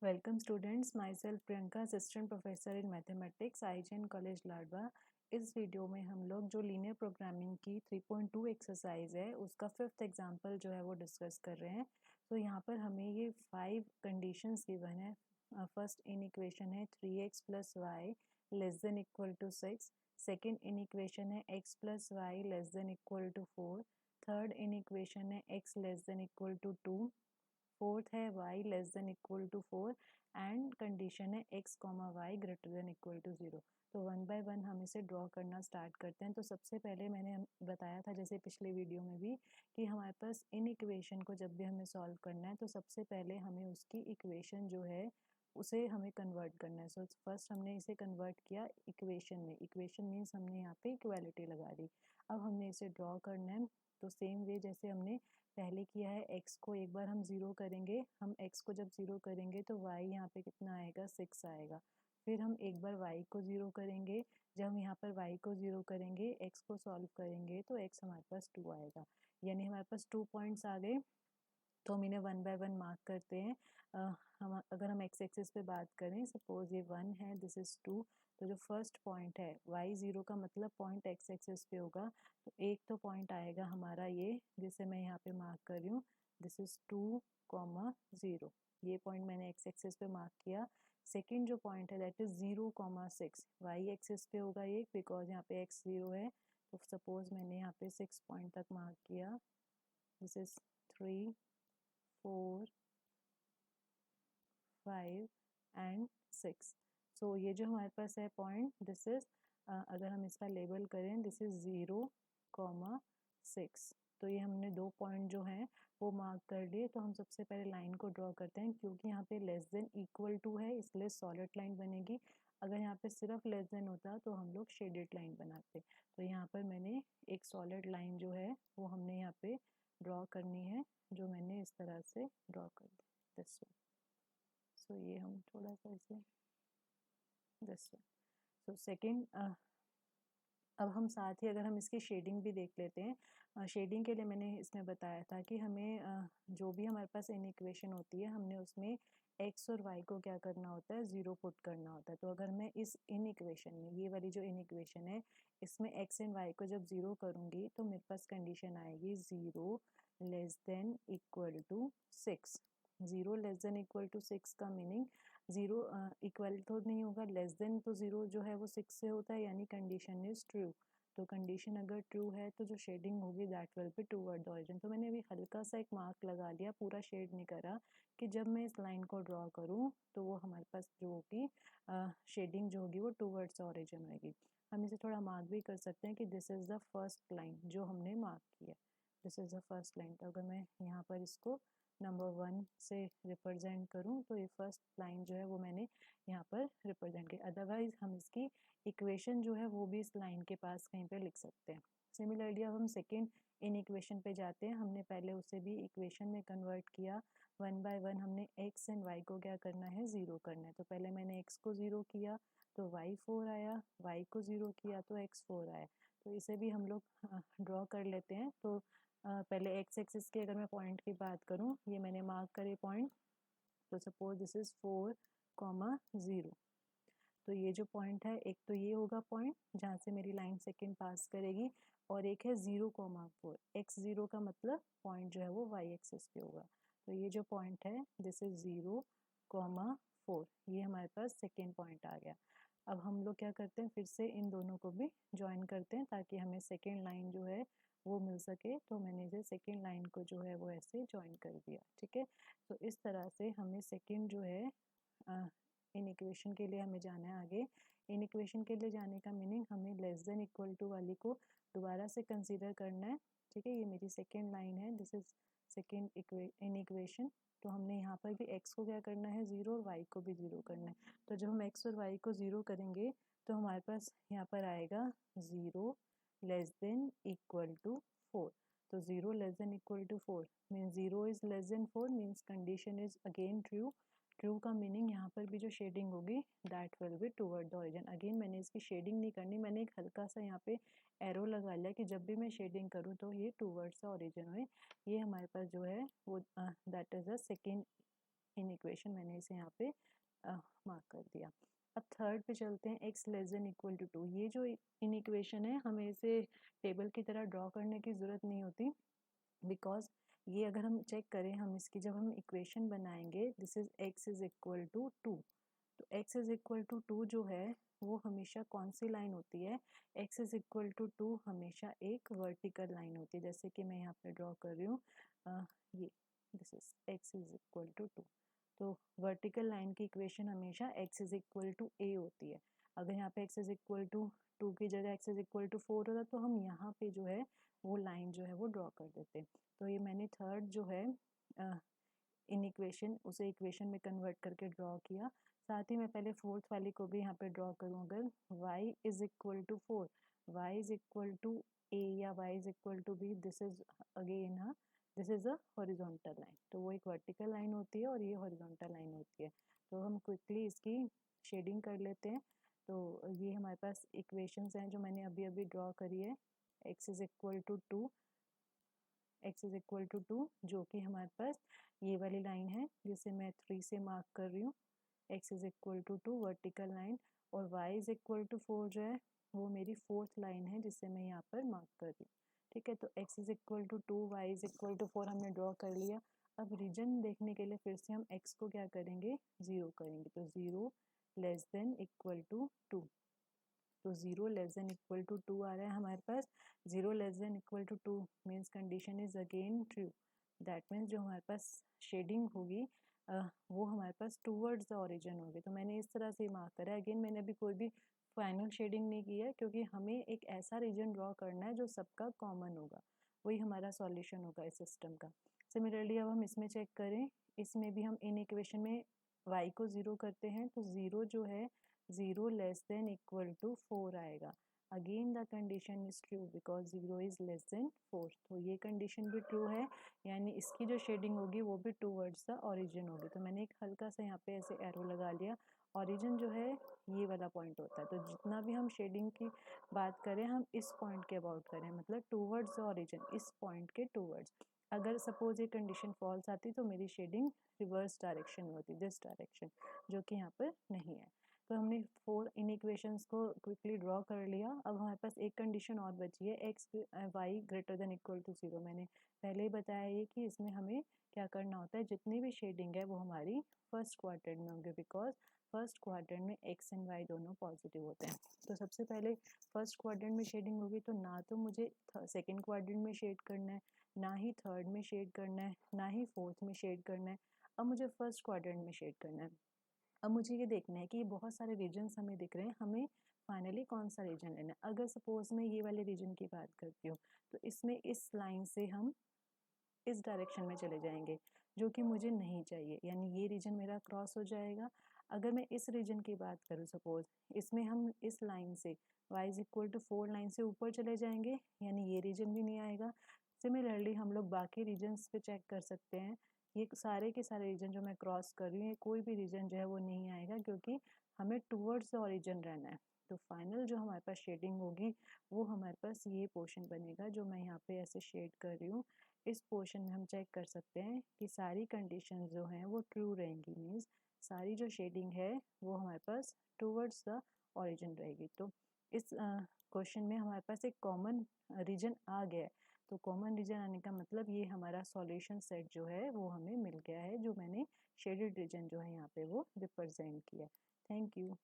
Welcome students, my self Priyanka, assistant professor in mathematics, IGN college Ladwa. इस video में हम लोग जो लीनियर प्रोग्रामिंग की 3.2 एक्सरसाइज है उसका फिफ्थ एग्जांपल जो है वो डिस्कस कर रहे हैं। तो यहाँ पर हमें ये 5 कंडीशंस गिवन है। फर्स्ट इन इक्वेशन है 3x plus Y less than equal to 6। Second inequation है x plus Y less than equal to 4। Third inequation है x less than equal to 2। Fourth है y less than equal to 4 and condition है x comma Y greater than equal to 0। तो one by one हम इसे draw करना start करते हैं। तो सबसे पहले मैंने बताया था जैसे पिछले वीडियो में भी कि हमारे पास इन इक्वेशन को जब भी हमें सॉल्व करना है तो सबसे पहले हमें उसकी इक्वेशन जो है उसे हमें कन्वर्ट करना है। सो फर्स्ट हमने इसे कन्वर्ट किया इक्वेशन में। इक्वेशन मीन्स हमने यहाँ पे इक्वालिटी लगा दी। अब हमने इसे ड्रॉ करना है। तो सेम वे जैसे हमने पहले किया है, x को एक बार हम ज़ीरो करेंगे। हम x को जब ज़ीरो करेंगे तो y यहाँ पे कितना आएगा, 6 आएगा। फिर हम एक बार y को ज़ीरो करेंगे। जब हम यहाँ पर y को ज़ीरो करेंगे, x को सॉल्व करेंगे तो x हमारे पास 2 आएगा। यानी हमारे पास 2 पॉइंट्स आ गए। तो हम इन्हें वन बाय वन मार्क करते हैं। हम अगर हम एक्स एक्सिस पे बात करें, सपोज ये 1 है, दिस इज़ 2। तो जो फर्स्ट पॉइंट है y0 का मतलब पॉइंट एक्स एक्सिस पे होगा। तो एक तो पॉइंट आएगा हमारा ये, जिसे मैं यहाँ पे मार्क कर रही हूँ, दिस इज़ 2,0। ये पॉइंट मैंने एक्स एक्सिस पे मार्क किया। सेकेंड जो पॉइंट है दैट इज़ 0,6 वाई एक्सिस पे होगा ये, बिकॉज यहाँ पे x 0 है। तो सपोज मैंने यहाँ पे 6 पॉइंट तक मार्क किया, दिस इज़ 3, 4, 5 एंड 6। सो ये जो हमारे पास है पॉइंट, दिस इज अगर हम इसका लेबल करें, दिस इज 0,6। तो ये हमने 2 पॉइंट जो हैं वो मार्क कर लिए। तो हम सबसे पहले लाइन को ड्रॉ करते हैं। क्योंकि यहाँ पे लेस देन इक्वल टू है इसलिए सॉलिड लाइन बनेगी। अगर यहाँ पे सिर्फ लेस देन होता तो हम लोग शेडेड लाइन बनाते। तो यहाँ पर मैंने एक सॉलिड लाइन जो है वो हमने यहाँ पे ड्रॉ करनी है, जो मैंने इस तरह से ड्रॉ कर दी, दिस वन। सो ये हम थोड़ा सा इसे दिस वन। सो सेकेंड, अब हम साथ ही अगर हम इसकी शेडिंग भी देख लेते हैं। शेडिंग के लिए मैंने इसमें बताया था कि हमें जो भी हमारे पास इन इक्वेशन होती है, हमने उसमें x और y को क्या करना होता है, ज़ीरो पुट करना होता है। तो अगर मैं इस इन इक्वेशन में, ये वाली जो इन इक्वेशन है, इसमें x एंड y को जब ज़ीरो करूँगी तो मेरे पास कंडीशन आएगी 0 less than equal to 6। 0 less than equal to 6 का मीनिंग, 0 इक्वल तो नहीं होगा, लेस देन तो 0 जो है वो 6 से होता है, यानी कंडीशन इज ट्रू। तो कंडीशन अगर ट्रू है तो जो शेडिंग होगी that will be toward the origin. तो मैंने अभी हल्का सा एक मार्क लगा दिया, पूरा शेड नहीं करा, कि जब मैं इस लाइन को ड्रॉ करूँ तो वो हमारे पास जो होगी शेडिंग जो होगी वो टूवर्ड्स ओरिजिन होगी। हम इसे थोड़ा मार्क भी कर सकते हैं कि this is the first line जो हमने मार्क किया, this is the first line. तो अगर मैं यहाँ पर इसको नंबर 1 से रिप्रेजेंट करूँ तो ये फर्स्ट लाइन जो है वो मैंने यहाँ पर रिप्रेजेंट की। अदरवाइज हम इसकी इक्वेशन जो है वो भी इस लाइन के पास कहीं पे लिख सकते हैं। सिमिलरली अब हम सेकेंड इन इक्वेशन पे जाते हैं। हमने पहले उसे भी इक्वेशन में कन्वर्ट किया। वन बाय वन हमने x एंड y को क्या करना है, ज़ीरो करना है। तो पहले मैंने x को ज़ीरो किया तो y 4 आया, y को ज़ीरो किया तो x 4 आया। तो इसे भी हम लोग ड्रॉ कर लेते हैं। तो पहले एक्स एक्सिस की अगर मैं पॉइंट की बात करूँ, ये मैंने मार्क करे पॉइंट। तो सपोज दिस इज़ 4,0। तो ये जो पॉइंट है, एक तो ये होगा पॉइंट जहाँ से मेरी लाइन सेकेंड पास करेगी, और एक है 0,4। एक्स 0 का मतलब पॉइंट जो है वो वाई एक्सिस पे होगा। तो ये जो पॉइंट है दिस इज 0,4, ये हमारे पास सेकेंड पॉइंट आ गया। अब हम लोग क्या करते हैं, फिर से इन दोनों को भी ज्वाइन करते हैं ताकि हमें सेकेंड लाइन जो है वो मिल सके। तो मैंने इसे सेकेंड लाइन को जो है वो ऐसे ज्वाइन कर दिया, ठीक है। तो इस तरह से हमें सेकेंड जो है इन इक्वेशन के लिए हमें जाना है आगे। इन इक्वेशन के लिए जाने का मीनिंग, हमें लेस देन इक्वल टू वाली को दोबारा से कंसीडर करना है, ठीक है। ये मेरी सेकेंड लाइन है, this is second in equation. तो हमने यहाँ पर भी x को क्या करना है, ज़ीरो, और y को भी ज़ीरो करना है। तो जब हम x और y को ज़ीरो करेंगे तो हमारे पास यहाँ पर आएगा 0 लेस देन इक्वल टू 4। तो 0 less than equal to 4 means 0 is less than 4, means condition is again true. True का मीनिंग यहाँ पर भी जो शेडिंग होगी that will be toward the origin. Again मैंने इसकी शेडिंग नहीं करनी, मैंने एक हल्का सा यहाँ पे एरो लगा लिया कि जब भी मैं शेडिंग करूँ तो ये टूवर्ड्स द ओरिजिन हो। ये हमारे पास जो है वो that is the second in equation मैंने इसे यहाँ पे मार्क कर दिया। अब थर्ड पे चलते हैं, x less than equal to 2। ये जो इन इक्वेशन है हमें इसे टेबल की तरह ड्रॉ करने की ज़रूरत नहीं होती, बिकॉज ये अगर हम चेक करें, हम इसकी जब हम इक्वेशन बनाएंगे, this is x is equal to 2, तो x इज इक्वल टू 2 जो है वो हमेशा कौन सी लाइन होती है, x इज इक्वल टू 2 हमेशा एक वर्टिकल लाइन होती है, जैसे कि मैं यहाँ पे ड्रॉ कर रही हूँ ये, this is x is equal to 2। तो वर्टिकल लाइन की इक्वेशन हमेशा x is equal to a होती है। अगर यहाँ पे x इज इक्वल टू 2 की जगह x इज इक्वल टू 4 होता तो हम यहाँ पे जो है वो लाइन जो है वो ड्रॉ कर देते। तो ये मैंने थर्ड जो है इन इक्वेशन उसे इक्वेशन में कन्वर्ट करके ड्रॉ किया। साथ ही मैं पहले फोर्थ वाली को भी यहाँ पे ड्रॉ करूँ, अगर y is equal to 4, y is equal to a या y is equal to b, this is again this is a horizontal line. तो वो एक वर्टिकल लाइन होती है और ये हॉरिजॉन्टल लाइन होती है। तो हम क्विकली इसकी शेडिंग कर लेते हैं। तो ये हमारे पास इक्वेशंस हैं जो मैंने अभी अभी ड्रॉ करी है। x is equal to 2, x is equal to 2 जो कि हमारे पास ये वाली लाइन है जिसे मैं 3 से मार्क कर रही हूँ, x is equal to 2 vertical line, और y इज इक्वल टू 4 जो है वो मेरी फोर्थ लाइन है जिसे मैं यहाँ पर मार्क कर रही हूँ। ठीक है, तो x is equal to 2, y is equal to 4 हमने ड्रॉ कर लिया। अब रीजन देखने के लिए फिर से हम x को क्या करेंगे, 0 करेंगे। तो 0 लेस देन इक्वल टू 2, तो 0 लेस देन इक्वल टू 2 आ रहा है हमारे पास। 0 less than equal to 2 means condition is again true. That means जो हमारे पास शेडिंग होगी वो हमारे पास टूवर्ड्स द ओरिजिन होगी। तो मैंने इस तरह से मार्क करा है। अगेन मैंने अभी कोई भी फाइनल शेडिंग नहीं की है क्योंकि हमें एक ऐसा रीजन ड्रॉ करना है जो सबका कॉमन होगा, वही हमारा सॉल्यूशन होगा इस सिस्टम का। सिमिलरली अब हम इसमें चेक करें, इसमें भी हम इन इक्वेशन में y को 0 करते हैं तो 0 जो है 0 लेस देन इक्वल टू 4 आएगा। Again the condition is true because 0 is less than 4। तो ये कंडीशन भी ट्रू है, यानी इसकी जो शेडिंग होगी वो भी टूवर्ड्स द ओरिजिन होगी। तो मैंने एक हल्का सा यहाँ पे ऐसे एरो लगा लिया। ओरिजिन जो है ये वाला पॉइंट होता है, तो जितना भी हम शेडिंग की बात करें हम इस पॉइंट के अबाउट करें, मतलब टूवर्ड्स द ओरिजिन, इस पॉइंट के टूवर्ड्स। अगर सपोज ये कंडीशन फॉल्स आती तो मेरी शेडिंग रिवर्स डायरेक्शन में होती, दिस डायरेक्शन, जो कि यहाँ पर नहीं है। तो हमने 4 इन इक्वेशंस को क्विकली ड्रॉ कर लिया। अब हमारे पास एक कंडीशन और बची है, X Y greater than equal to 0। मैंने पहले ही बताया ये कि इसमें हमें क्या करना होता है, जितनी भी शेडिंग है वो हमारी फर्स्ट क्वाड्रेंट में होंगे, बिकॉज फर्स्ट क्वाड्रेंट में एक्स एंड वाई दोनों पॉजिटिव होते हैं। तो सबसे पहले फर्स्ट क्वाड्रेंट में शेडिंग होगी, तो ना तो मुझे सेकेंड क्वाड्रेंट में शेड करना है, ना ही थर्ड में शेड करना है, ना ही फोर्थ में शेड करना है। अब मुझे फर्स्ट क्वाड्रेंट में शेड करना है। अब मुझे ये देखना है कि ये बहुत सारे रीजन्स हमें दिख रहे हैं, हमें फाइनली कौन सा रीजन लेना है। अगर सपोज मैं ये वाले रीजन की बात करती हूँ तो इसमें इस लाइन से हम इस डायरेक्शन में चले जाएंगे जो कि मुझे नहीं चाहिए, यानी ये रीजन मेरा क्रॉस हो जाएगा। अगर मैं इस रीजन की बात करूँ, सपोज इसमें हम इस लाइन से y is equal to 4 line से ऊपर चले जाएंगे, यानी ये रीजन भी नहीं आएगा। सिमिलरली हम लोग बाकी रीजन्स पे चेक कर सकते हैं, ये सारे के सारे रीजन जो मैं क्रॉस कर रही हूँ कोई भी रीजन जो है वो नहीं आएगा क्योंकि हमें टूवर्ड्स द ओरिजिन रहना है। तो फाइनल जो हमारे पास शेडिंग होगी वो हमारे पास ये पोर्शन बनेगा जो मैं यहाँ पे ऐसे शेड कर रही हूँ। इस पोर्शन में हम चेक कर सकते हैं कि सारी कंडीशन जो हैं वो ट्रू रहेंगी, मीन्स सारी जो शेडिंग है वो हमारे पास टूवर्ड्स द ओरिजिन रहेगी। तो इस क्वेश्चन में हमारे पास एक कॉमन रीजन आ गया है। तो कॉमन रीजन आने का मतलब ये हमारा सॉल्यूशन सेट जो है वो हमें मिल गया है, जो मैंने शेडेड रीजन जो है यहाँ पे वो रिप्रेजेंट किया। Thank you.